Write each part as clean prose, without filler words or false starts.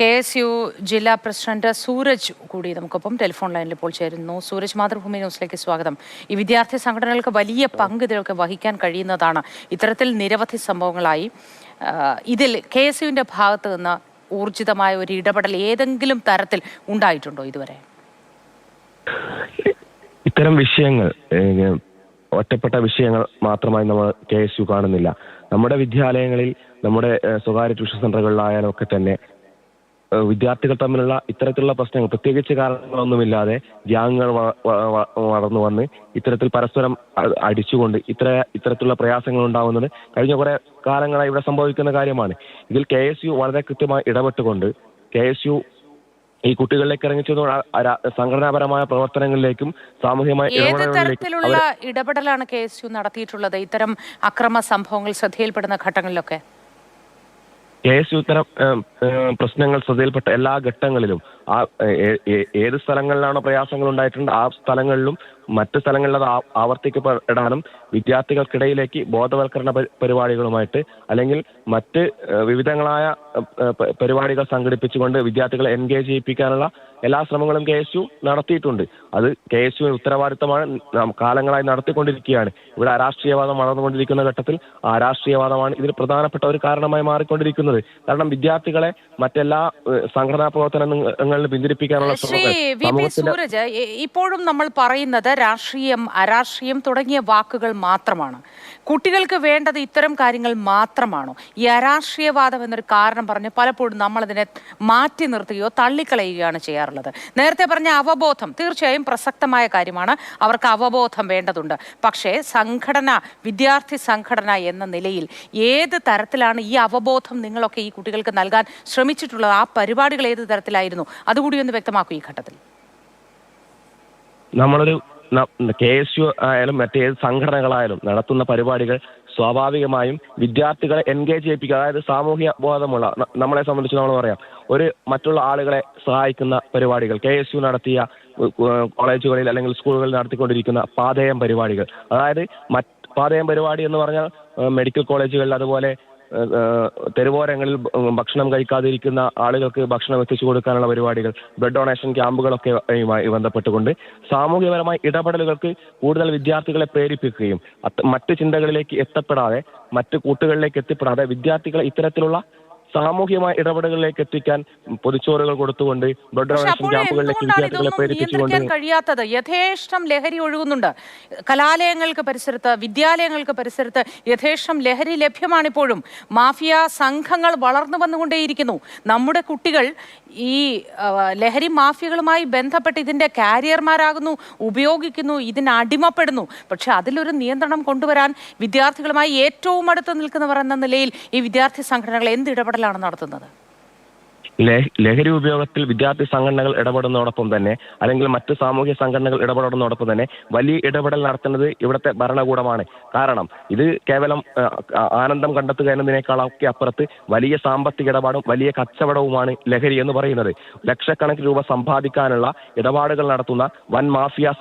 KSU ജില്ലാ president Sooraj കൂടി നമുക്കൊപ്പം ടെലിഫോൺ ലൈനിൽ ഇപ്പോൾ ചേരുന്നു. സൂരജ്, മാതൃഭൂമി ന്യൂസിലേക്ക് സ്വാഗതം. ഈ വിദ്യാർത്ഥി സംഘടനകൾക്ക് വലിയ പങ്ക് ഇതിലൊക്കെ വഹിക്കാൻ കഴിയുന്നതാണ്. ഇത്തരത്തിൽ നിരവധി സംഭവങ്ങളായി ഇതിൽ KSUവിന്റെ ഭാഗത്ത് നിന്ന് ഊർജിതമായ ഒരു ഇടപെടൽ ഏതെങ്കിലും തരത്തിൽ ഉണ്ടായിട്ടുണ്ടോ ഇതുവരെ? ഇത്തരം വിഷയങ്ങൾ ഒറ്റപ്പെട്ട വിഷയങ്ങൾ മാത്രമായി നമ്മൾ KSU കാണുന്നില്ല. നമ്മുടെ വിദ്യാലയങ്ങളിൽ, നമ്മുടെ സ്വകാര്യ ട്യൂഷൻ സെന്ററുകളിലായാലും ഒക്കെ തന്നെ വിദ്യാർത്ഥികൾ തമ്മിലുള്ള ഇത്തരത്തിലുള്ള പ്രശ്നങ്ങൾ, പ്രത്യേകിച്ച് കാരണങ്ങളൊന്നുമില്ലാതെ ഗ്യാങ്ങുകൾ വളർന്നു വന്ന് ഇത്തരത്തിൽ പരസ്പരം അടിച്ചുകൊണ്ട് ഇത്തരത്തിലുള്ള പ്രയാസങ്ങൾ ഉണ്ടാകുന്നത് കഴിഞ്ഞ കുറെ കാലങ്ങളായി ഇവിടെ സംഭവിക്കുന്ന കാര്യമാണ്. ഇതിൽ KSU വളരെ കൃത്യമായി ഇടപെട്ടുകൊണ്ട് KSU ഈ കുട്ടികളിലേക്ക് ഇറങ്ങിച്ചത് സംഘടനാപരമായ പ്രവർത്തനങ്ങളിലേക്കും സാമൂഹികമായ തരത്തിലുള്ള ഇടപെടലാണ് KSU നടത്തിയിട്ടുള്ളത് ഇത്തരം അക്രമ സംഭവങ്ങൾ ശ്രദ്ധയിൽപ്പെടുന്ന ഘട്ടങ്ങളിലൊക്കെ? KSU ഇത്തരം പ്രശ്നങ്ങൾ ശ്രദ്ധയിൽപ്പെട്ട എല്ലാ ഘട്ടങ്ങളിലും ഏത് സ്ഥലങ്ങളിലാണോ പ്രയാസങ്ങൾ ഉണ്ടായിട്ടുണ്ട് ആ സ്ഥലങ്ങളിലും മറ്റ് സ്ഥലങ്ങളിൽ അത് ആവർത്തിക്കപ്പെടാനും വിദ്യാർത്ഥികൾക്കിടയിലേക്ക് ബോധവൽക്കരണ പരിപാടികളുമായിട്ട് അല്ലെങ്കിൽ മറ്റ് വിവിധങ്ങളായ പരിപാടികൾ സംഘടിപ്പിച്ചുകൊണ്ട് വിദ്യാർത്ഥികളെ എൻഗേജ് ചെയ്യിപ്പിക്കാനുള്ള എല്ലാ ശ്രമങ്ങളും KSU നടത്തിയിട്ടുണ്ട്. അത് KSU ഉത്തരവാദിത്തമാണ്, കാലങ്ങളായി നടത്തിക്കൊണ്ടിരിക്കുകയാണ്. ഇവിടെ അരാഷ്ട്രീയവാദം വളർന്നുകൊണ്ടിരിക്കുന്ന ഘട്ടത്തിൽ അരാഷ്ട്രീയവാദമാണ് ഇതിൽ പ്രധാനപ്പെട്ട ഒരു കാരണമായി മാറിക്കൊണ്ടിരിക്കുന്നത്. കാരണം വിദ്യാർത്ഥികളെ മറ്റെല്ലാ സംഘടനാ പ്രവർത്തനങ്ങളിൽ പിന്തിരിപ്പിക്കാനുള്ള സൂരജ്, ഇപ്പോഴും നമ്മൾ പറയുന്നത് രാഷ്ട്രീയം, അരാഷ്ട്രീയം തുടങ്ങിയ വാക്കുകൾ മാത്രമാണ്. കുട്ടികൾക്ക് വേണ്ടത് ഇത്തരം കാര്യങ്ങൾ മാത്രമാണോ? ഈ അരാഷ്ട്രീയവാദം എന്നൊരു കാരണം പറഞ്ഞ് പലപ്പോഴും നമ്മളതിനെ മാറ്റി നിർത്തുകയോ തള്ളിക്കളയുകയാണ് ചെയ്യാറുള്ളത്. നേരത്തെ പറഞ്ഞ അവബോധം തീർച്ചയായും പ്രസക്തമായ കാര്യമാണ്, അവർക്ക് അവബോധം വേണ്ടതുണ്ട്. പക്ഷേ സംഘടന, വിദ്യാർത്ഥി സംഘടന എന്ന നിലയിൽ ഏത് തരത്തിലാണ് ഈ അവബോധം നിങ്ങളൊക്കെ ഈ കുട്ടികൾക്ക് നൽകാൻ ശ്രമിച്ചിട്ടുള്ളത്? ആ പരിപാടികൾ ഏത് തരത്തിലായിരുന്നു? അതുകൂടി ഒന്ന് വ്യക്തമാക്കൂ ഈ ഘട്ടത്തിൽ. നമ്മളൊരു KSU ആയാലും മറ്റേത് സംഘടനകളായാലും നടത്തുന്ന പരിപാടികൾ സ്വാഭാവികമായും വിദ്യാർത്ഥികളെ എൻഗേജ് ചെയ്യിപ്പിക്കുക. അതായത് സാമൂഹ്യ ബോധമുള്ള, നമ്മളെ സംബന്ധിച്ച് നമ്മൾ പറയാം, ഒരു മറ്റുള്ള ആളുകളെ സഹായിക്കുന്ന പരിപാടികൾ KSU നടത്തിയ കോളേജുകളിൽ അല്ലെങ്കിൽ സ്കൂളുകളിൽ നടത്തിക്കൊണ്ടിരിക്കുന്ന പാഥേയം പരിപാടികൾ. അതായത് പാഥേയം പരിപാടി എന്ന് പറഞ്ഞാൽ മെഡിക്കൽ കോളേജുകളിൽ, അതുപോലെ തെരുവോരങ്ങളിൽ ഭക്ഷണം കഴിക്കാതിരിക്കുന്ന ആളുകൾക്ക് ഭക്ഷണം എത്തിച്ചു കൊടുക്കാനുള്ള പരിപാടികൾ, ബ്ലഡ് ഡൊണേഷൻ ക്യാമ്പുകളൊക്കെ ബന്ധപ്പെട്ടുകൊണ്ട് സാമൂഹികപരമായ ഇടപെടലുകൾക്ക് കൂടുതൽ വിദ്യാർത്ഥികളെ പ്രേരിപ്പിക്കുകയും മറ്റ് ചിന്തകളിലേക്ക് എത്തപ്പെടാതെ, മറ്റ് കൂട്ടുകളിലേക്ക് എത്തിപ്പെടാതെ വിദ്യാർത്ഥികളെ ഇത്തരത്തിലുള്ള സാമൂഹികമായ ഇടപെടലുകളിലേക്ക് എത്തിക്കാൻ പൊതിച്ചോറുകൾ കൊടുത്തുകൊണ്ട് ബ്ലഡ് ഡൊണേഷൻ ക്യാമ്പുകളിലേക്ക് വിദ്യാർത്ഥികളെ പ്രേരിപ്പിച്ചുകൊണ്ട് കഴിയാത്തത് യഥേഷ്ടം ലഹരി ഒഴുകുന്നുണ്ട്. കലാലയങ്ങൾക്ക് പരിസരത്ത്, വിദ്യാലയങ്ങൾക്ക് പരിസരത്ത് യഥേഷ്ടം ലഹരി ലഭ്യമാണിപ്പോഴും. മാഫിയ സംഘങ്ങൾ വളർന്നു വന്നുകൊണ്ടേയിരിക്കുന്നു. നമ്മുടെ കുട്ടികൾ ഈ ലഹരി മാഫിയകളുമായി ബന്ധപ്പെട്ട് ഇതിന്റെ കാരിയർമാരാകുന്നു, ഉപയോഗിക്കുന്നു, ഇതിന് അടിമപ്പെടുന്നു. പക്ഷെ അതിലൊരു നിയന്ത്രണം കൊണ്ടുവരാൻ വിദ്യാർത്ഥികളുമായി ഏറ്റവും അടുത്ത് നിൽക്കുന്നവർ എന്ന നിലയിൽ ഈ വിദ്യാർത്ഥി സംഘടനകൾ എന്ത് ഇടപെടലാണ് നടത്തുന്നത്? ലഹരി ഉപയോഗത്തിൽ വിദ്യാർത്ഥി സംഘടനകൾ ഇടപെടുന്നതോടൊപ്പം തന്നെ, അല്ലെങ്കിൽ മറ്റ് സാമൂഹ്യ സംഘടനകൾ ഇടപെടുന്നതോടൊപ്പം തന്നെ വലിയ ഇടപെടൽ നടത്തുന്നത് ഇവിടുത്തെ ഭരണകൂടമാണ്. കാരണം ഇത് കേവലം ആനന്ദം കണ്ടെത്തുക എന്നതിനേക്കാളൊക്കെ അപ്പുറത്ത് വലിയ സാമ്പത്തിക ഇടപാടും വലിയ കച്ചവടവുമാണ് ലഹരി എന്ന് പറയുന്നത്. ലക്ഷക്കണക്കിന് രൂപ സമ്പാദിക്കാനുള്ള ഇടപാടുകൾ നടത്തുന്ന വൻ മാഫിയ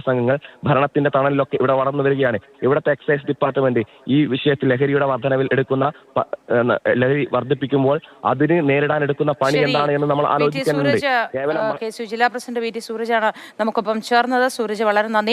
സംഘങ്ങൾ ഭരണത്തിന്റെ തണലിലൊക്കെ ഇവിടെ വളർന്നു വരികയാണ്. ഇവിടുത്തെ എക്സൈസ് ഡിപ്പാർട്ട്മെന്റ് ഈ വിഷയത്തിൽ ലഹരിയുടെ വർധനവിൽ എടുക്കുന്ന ലഹരി വർദ്ധിപ്പിക്കുമ്പോൾ അതിന് നേരിടാൻ എടുക്കുന്ന പണി എന്താണ് എന്ന് നമ്മൾ ആലോചിക്കുന്നുണ്ട്. KSU ജില്ലാ പ്രസിഡന്റ് VT സൂരജാണ് നമുക്കൊപ്പം ചേർന്നത്. സൂരജ്, വളരെ നന്ദി.